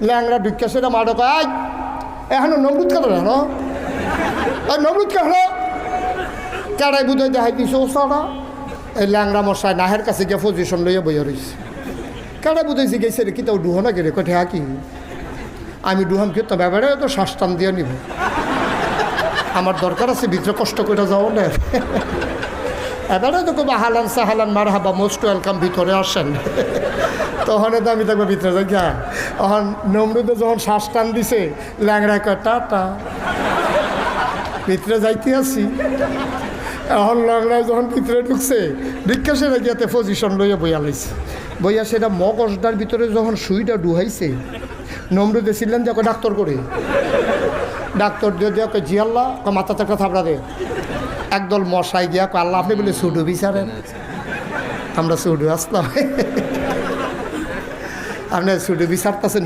ল্যাংরা ঢুকে সেটা মাডো কয় এখনো নমরুদ কেন জানো নমরুদ কেন কেড়াই বুঝে দেখাই দিছে ও সারা এই ল্যাংরা মশাই নাহের কাছে গিয়ে পজিশন লইয়া বইয়া রয়েছে কেড়াই বুঝেছি গেছে রে কি তাও ডুহো না গেলে কঠে কি আমি ডুহাম কি তো ব্যাপারে তো শ্বাস টান দিয়ে নিব আমার দরকার আছে ভিতরে কষ্ট করে যাও না এবারে তো খুব হালান সাহালান মার হাবা মোস্ট ওয়েলকাম ভিতরে আসেন তখন তো আমি দেখবো ভিতরে যাই যা তখন নমরুদে যখন শ্বাস টান দিছে ল্যাংড়া কয় টাটা ভিতরে যাইতে আসি এখন ল্যাংড়ায় যখন ভিতরে ঢুকছে ভিক্ষা সেটা গিয়াতে পজিশন লইয়া বইয়া লাইছে বইয়া সেটা মগজটার ভিতরে যখন সুইটা ডুহাইছে নমরুদে ছিলেন যে ডাক্তার করে ডাক্তার দিয়ে দিয়ে জি আল্লাহ মাথাতে একটা থাপড়া দে একদল মশাই গিয়া আল্লাহ আপনি বলে সুডু বিচারেন আমরা সুডু আসলাম আপনি সুডু বিচারতেছেন